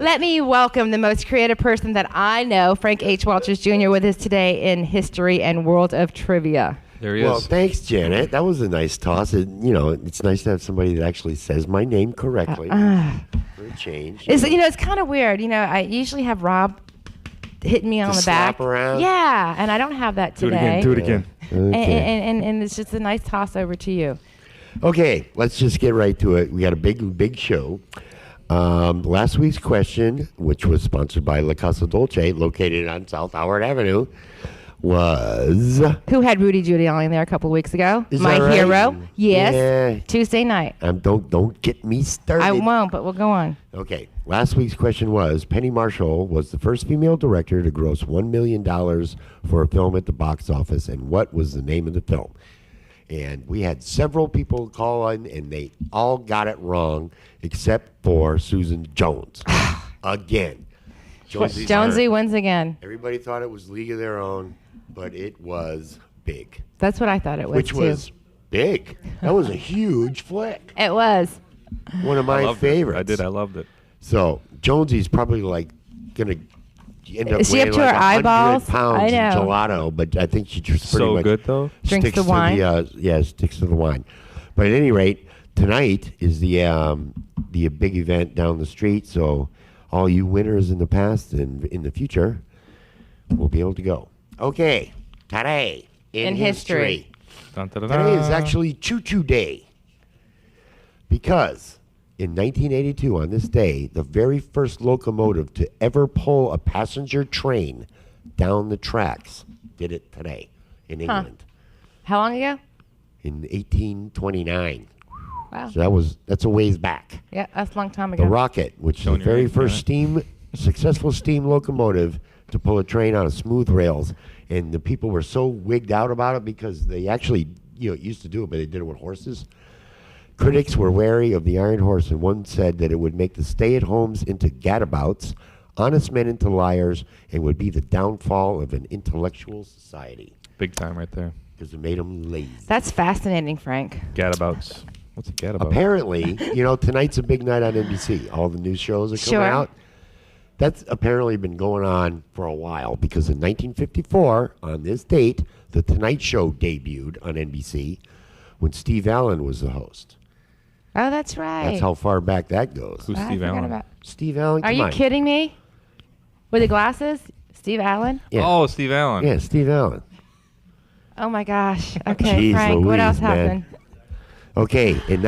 Let me welcome the most creative person that I know, Frank H. Walters Jr., with us today in History and World of Trivia. There he is. Well, thanks, Janet. That was a nice toss. It's nice to have somebody that actually says my name correctly for a change. It's kind of weird. I usually have Rob hitting me on the back. Slap around? Yeah, and I don't have that today. Do it again. Okay. And it's just a nice toss over to you. Okay, let's just get right to it. We got a big show. Last week's question, which was sponsored by La Casa Dolce, located on South Howard Avenue, was... Who had Rudy Giuliani there a couple weeks ago? Is My that right? hero. Yes. Yeah. Tuesday night. Don't get me started. I won't, but we'll go on. Okay, last week's question was, Penny Marshall was the first female director to gross $1 million for a film at the box office, and what was the name of the film? And we had several people call in, and they all got it wrong, except for Susan Jones. Again. Jonesy wins again. Everybody thought it was League of Their Own, but it was big. That's what I thought it was, Which too. was big. That was a huge flick. It was. One of my favorites. I loved it. So Jonesy's probably going to end up Is she up weighing to her 100 eyeballs? pounds I in know. gelato, but I think she just pretty So much good, though. Drinks sticks the wine? Sticks to the wine. But at any rate, tonight is the big event down the street, so all you winners in the past and in the future will be able to go. Okay, today in history. Dun, dun, dun, Today is dun. actually Choo Choo Day because in 1982, on this day, the very first locomotive to ever pull a passenger train down the tracks did it today in England How long ago? in 1829. Wow. So that's a ways back. Yeah, that's a long time ago. The Rocket, which is Showing the your very age, first successful steam locomotive to pull a train on a smooth rails. And the people were so wigged out about it because they actually, used to do it, but they did it with horses. Critics were wary of the iron horse, and one said that it would make the stay-at-homes into gadabouts, honest men into liars, and would be the downfall of an intellectual society Big time right there. because it made them lazy. That's fascinating, Frank. Gadabouts. What's a gadabout? Apparently, tonight's a big night on NBC. All the new shows are coming Sure. out. That's apparently been going on for a while because in 1954, on this date, The Tonight Show debuted on NBC when Steve Allen was the host. Oh, that's right. That's how far back that goes. Who's I Steve forgot Allen? about- Steve Allen, Are come you on. kidding me? With the glasses? Steve Allen? Yeah. Oh, Steve Allen. Yeah, Steve Allen. Oh, my gosh. Okay, Jeez Frank, what Louise, else man. happened? Okay, in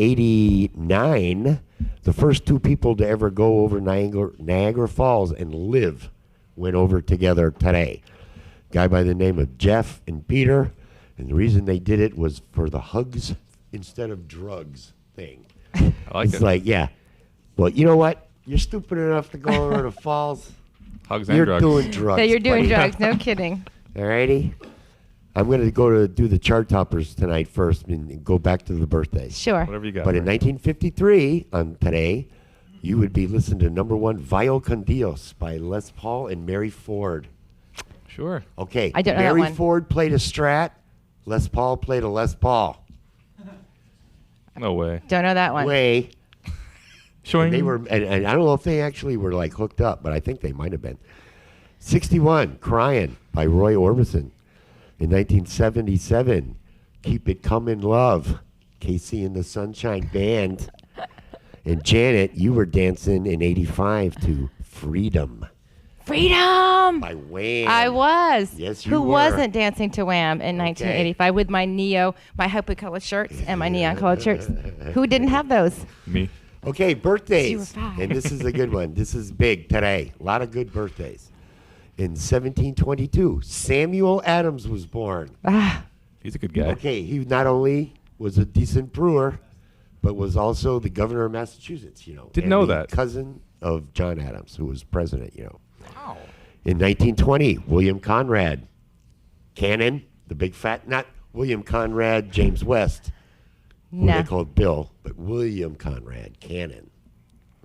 1989, the first two people to ever go over Niagara Falls and live went over together today. Guy by the name of Jeff and Peter, and the reason they did it was for the hugs instead of drugs thing. I like It's it. like, yeah. Well, you know what? You're stupid enough to go over the falls. Hugs and You're drugs. doing drugs. So you're doing buddy. drugs, no kidding. Alrighty. I'm going to go to do the chart toppers tonight first and go back to the birthdays. Sure. Whatever you got. But in Frank. 1953, on today, you would be listening to number one, Vio con Dios by Les Paul and Mary Ford. Sure. Okay. I don't know that Mary one. Ford played a Strat. Les Paul played a Les Paul. No way. Don't know that one. Way. Showing. And they were, and I don't know if they actually were like hooked up, but I think they might have been. 61, Crying by Roy Orbison. In 1977, Keep It Comin' Love, Casey and the Sunshine Band. And Janet, you were dancing in 85 to Freedom Freedom! by Wham. I was. Yes, you Who were. wasn't dancing to Wham in 1985 with my my hyper-colored shirts and my neon-colored shirts? Who didn't have those? Me. Okay, You were birthdays. five. And this is a good one. This is big today. A lot of good birthdays. In 1722, Samuel Adams was born. Ah, He's a good guy. Okay, he not only was a decent brewer, but was also the governor of Massachusetts, Didn't and know the that. cousin of John Oh. Adams, who was president, In 1920, William Conrad, Cannon, the big fat, not William Conrad, James West, who No. they called Bill, but William Conrad, Cannon.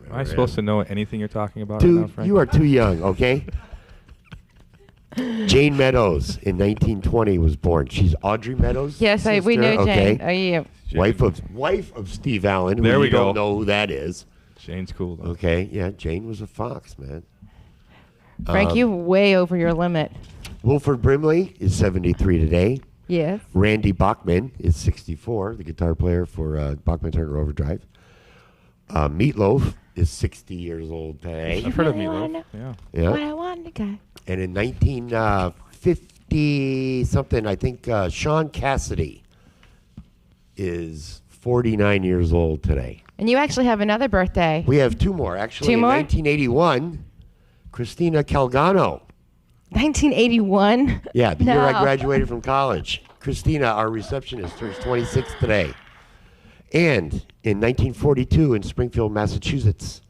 Am I supposed to know anything you're talking about right now, Dude, Frank? you are too young, okay? Jane Meadows in 1920 was born. She's Audrey Meadows. Yes, we sister, know okay? Jane. Oh, yeah. Wife of Steve Allen. Who There we you don't go. know who that is. Jane's cool, though. Okay, yeah, Jane was a fox, man. Frank, you way over your limit. Wilford Brimley is 73 today. Yes. Randy Bachman is 64, the guitar player for Bachman Turner Overdrive. Meatloaf is 60 years old today. I've heard of Meatloaf. Yeah. What I want to go. And in 1950-something, I think Sean Cassidy is 49 years old today. And you actually have another birthday. We have two more, actually. Two more? In 1981, Christina Calgano. 1981? Yeah, the No. year I graduated from college. Christina, our receptionist, turns 26 today. And in 1942 in Springfield, Massachusetts,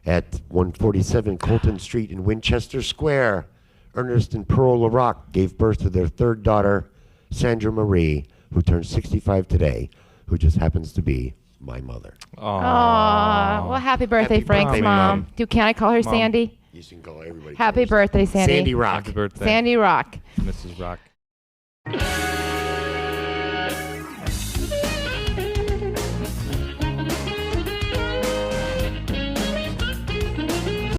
at 147 Colton Street in Winchester Square, Ernest and Pearl LaRock gave birth to their third daughter, Sandra Marie, who turns 65 today, who just happens to be my mother. Aw. Well, happy birthday, Happy Frank's birthday, mom. Can I call her Mom. Sandy? You can call everybody. Happy birthday, Sandy. Sandy Rock. Happy birthday, Sandy Rock. Mrs. Rock.